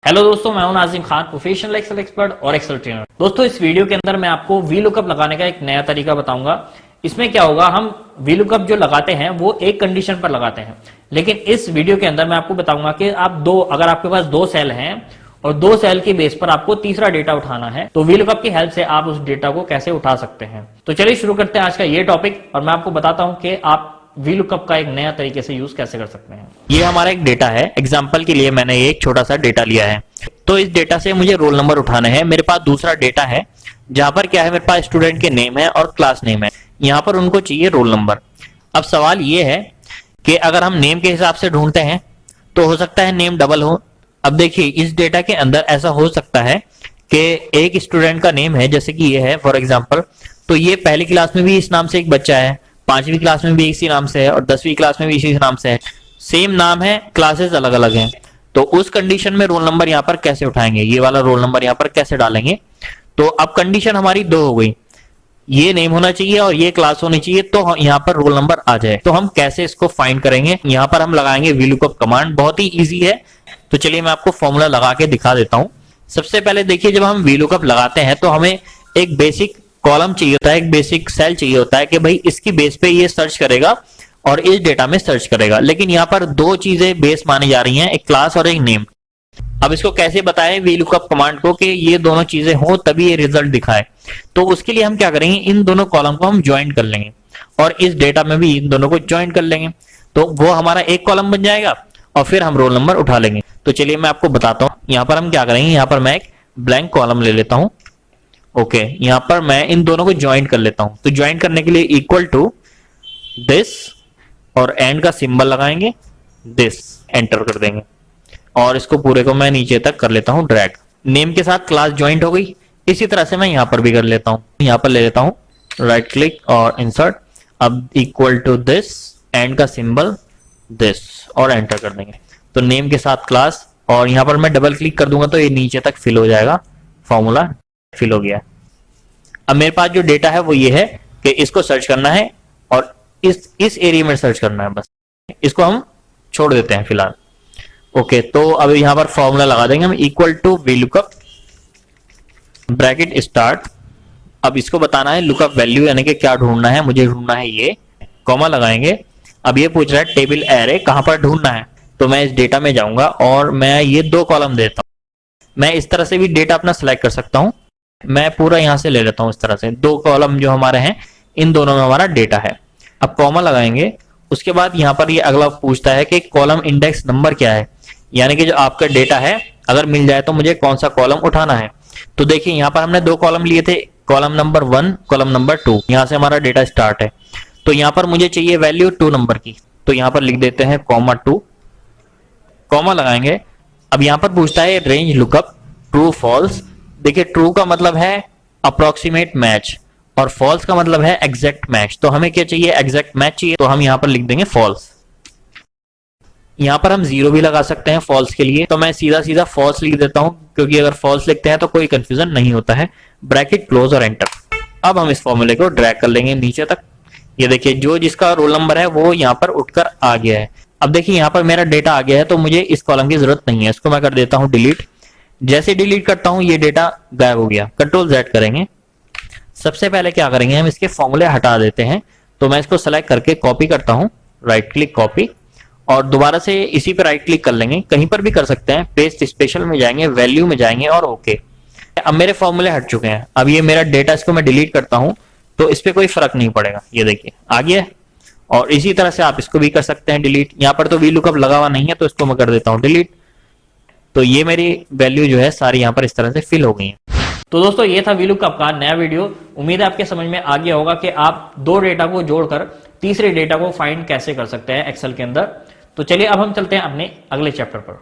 Hello दोस्तों, मैं हूं Nazim Khan, professional Excel expert और एक्सेल ट्रेनर। दोस्तों, इस वीडियो के अंदर मैं आपको वीलुकअप लगाने का एक नया तरीका बताऊंगा। इसमें क्या होगा, हम वीलुकअप जो लगाते हैं वो एक कंडीशन पर लगाते हैं, लेकिन इस वीडियो के अंदर मैं आपको बताऊंगा कि अगर आपके पास दो सेल हैं और दो सेल के बेस पर आपको तीसरा डेटा उठाना है, तो वीलुकअप की हेल्प से आप उस डेटा को कैसे उठा सकते हैं। तो चलिए शुरू करते हैं आज का ये टॉपिक, और मैं आपको बताता हूं कि आप वीलुकअप का एक नया तरीके से यूज कैसे कर सकते हैं। ये हमारा एक डेटा है। एग्जांपल के लिए मैंने एक छोटा सा डेटा लिया है, तो इस डेटा से मुझे रोल नंबर उठाना है। मेरे पास दूसरा डेटा है जहां पर क्या है, मेरे पास स्टूडेंट के नेम है और क्लास नेम है। यहाँ पर उनको चाहिए रोल नंबर। अब सवाल ये है कि अगर हम नेम के हिसाब से ढूंढते हैं तो हो सकता है नेम डबल हो। अब देखिए, इस डेटा के अंदर ऐसा हो सकता है कि एक स्टूडेंट का नेम है, जैसे कि ये है फॉर एग्जांपल, तो ये पहली क्लास में भी इस नाम से एक बच्चा है, 5वीं क्लास में भी इसी नाम से है और 10वीं क्लास में भी इसी नाम से है। सेम नाम है, क्लासेस अलग अलग हैं। तो उस कंडीशन में रोल नंबर यहाँ पर कैसे उठाएंगे, ये वाला रोल नंबर यहाँ पर कैसे डालेंगे। तो अब कंडीशन हमारी दो हो गई, ये नेम होना चाहिए और ये क्लास होनी चाहिए, तो यहाँ पर रोल नंबर आ जाए। तो हम कैसे इसको फाइंड करेंगे, यहाँ पर हम लगाएंगे वीलुकअप कमांड। बहुत ही इजी है, तो चलिए मैं आपको फॉर्मूला लगा के दिखा देता हूँ। सबसे पहले देखिए, जब हम वीलुकअप लगाते हैं तो हमें एक बेसिक कॉलम चाहिए होता है, एक बेसिक सेल चाहिए होता है कि भाई इसकी बेस पे ये सर्च करेगा और इस डेटा में सर्च करेगा। लेकिन यहाँ पर दो चीजें बेस मानी जा रही हैं, एक क्लास और एक नेम। अब इसको कैसे बताएं वीलुकअप कमांड को कि ये दोनों चीजें हो तभी ये रिजल्ट दिखाए। तो उसके लिए हम क्या करेंगे, इन दोनों कॉलम को हम ज्वाइन कर लेंगे और इस डेटा में भी इन दोनों को ज्वाइन कर लेंगे, तो वो हमारा एक कॉलम बन जाएगा और फिर हम रोल नंबर उठा लेंगे। तो चलिए मैं आपको बताता हूँ। यहाँ पर हम क्या करेंगे, यहाँ पर मैं एक ब्लैंक कॉलम ले लेता हूँ। ओके, यहाँ पर मैं इन दोनों को ज्वाइन कर लेता हूं। तो ज्वाइन करने के लिए इक्वल टू दिस और एंड का सिंबल लगाएंगे, दिस एंटर कर देंगे और इसको पूरे को मैं नीचे तक कर लेता हूं ड्रैग। नेम के साथ क्लास ज्वाइंट हो गई। इसी तरह से मैं यहाँ पर भी कर लेता हूं। यहाँ पर ले लेता हूं राइट क्लिक और इंसर्ट, अब इक्वल टू दिस एंड का सिंबल दिस और एंटर कर देंगे। तो नेम के साथ क्लास, और यहाँ पर मैं डबल क्लिक कर दूंगा तो ये नीचे तक फिल हो जाएगा, फॉर्मूला फिल हो गया। अब मेरे पास जो डेटा है वो ये है कि इसको सर्च करना है और इस एरिया में सर्च करना है, बस इसको हम छोड़ देते हैं फिलहाल। ओके, तो अब यहाँ पर फॉर्मूला लगा देंगे हम, equal to VLOOKUP bracket start. अब इसको बताना है लुकअप वैल्यू, यानी कि क्या ढूंढना है, मुझे ढूंढना है ये, कॉमा लगाएंगे। अब ये पूछ रहा है टेबल एरे कहां पर ढूंढना है, तो मैं इस डेटा में जाऊंगा और मैं ये दो कॉलम देता हूं। मैं इस तरह से भी डेटा अपना सिलेक्ट कर सकता हूं। मैं पूरा यहां से ले लेता हूं, इस तरह से दो कॉलम जो हमारे हैं, इन दोनों में हमारा डेटा है। अब कॉमा लगाएंगे। उसके बाद यहाँ पर ये अगला पूछता है कि कॉलम इंडेक्स नंबर क्या है, यानी कि जो आपका डेटा है अगर मिल जाए तो मुझे कौन सा कॉलम उठाना है। तो देखिए, यहाँ पर हमने दो कॉलम लिए थे, कॉलम नंबर 1, कॉलम नंबर 2। यहाँ से हमारा डेटा स्टार्ट है। तो यहाँ पर मुझे चाहिए वैल्यू 2 नंबर की, तो यहाँ पर लिख देते हैं (2), कॉमा लगाएंगे। अब यहाँ पर पूछता है रेंज लुकअप ट्रू फॉल्स। देखिए, ट्रू का मतलब है अप्रोक्सीमेट मैच और फॉल्स का मतलब है एग्जैक्ट मैच। तो हमें क्या चाहिए, एग्जैक्ट मैच चाहिए, तो हम यहाँ पर लिख देंगे फॉल्स। यहाँ पर हम 0 भी लगा सकते हैं फॉल्स के लिए, तो मैं सीधा सीधा फॉल्स लिख देता हूं, क्योंकि अगर फॉल्स लिखते हैं तो कोई कंफ्यूजन नहीं होता है। ब्रैकेट क्लोज और एंटर। अब हम इस फॉर्मूले को ड्रैग कर लेंगे नीचे तक। ये देखिए, जो जिसका रोल नंबर है वो यहाँ पर उठकर आ गया है। अब देखिए, यहाँ पर मेरा डेटा आ गया है, तो मुझे इस कॉलम की जरूरत नहीं है, इसको मैं कर देता हूँ डिलीट। जैसे डिलीट करता हूं ये डेटा गायब हो गया। कंट्रोल Z करेंगे। सबसे पहले क्या करेंगे, हम इसके फॉर्मूले हटा देते हैं। तो मैं इसको सेलेक्ट करके कॉपी करता हूं, राइट क्लिक कॉपी, और दोबारा से इसी पे राइट क्लिक कर लेंगे, कहीं पर भी कर सकते हैं। पेस्ट स्पेशल में जाएंगे, वैल्यू में जाएंगे और ओके। अब मेरे फॉर्मूले हट चुके हैं। अब ये मेरा डेटा, इसको मैं डिलीट करता हूं तो इस पे कोई फर्क नहीं पड़ेगा। ये देखिए आ गया। और इसी तरह से आप इसको भी कर सकते हैं डिलीट। यहाँ पर तो वीलुकअप लगा हुआ नहीं है, तो इसको मैं कर देता हूँ डिलीट। तो ये मेरी वैल्यू जो है सारी यहाँ पर इस तरह से फिल हो गई है। तो दोस्तों, ये था वीलुकअप का नया वीडियो। उम्मीद है आपके समझ में आ गया होगा कि आप दो डेटा को जोड़कर तीसरे डेटा को फाइंड कैसे कर सकते हैं एक्सेल के अंदर। तो चलिए अब हम चलते हैं अपने अगले चैप्टर पर।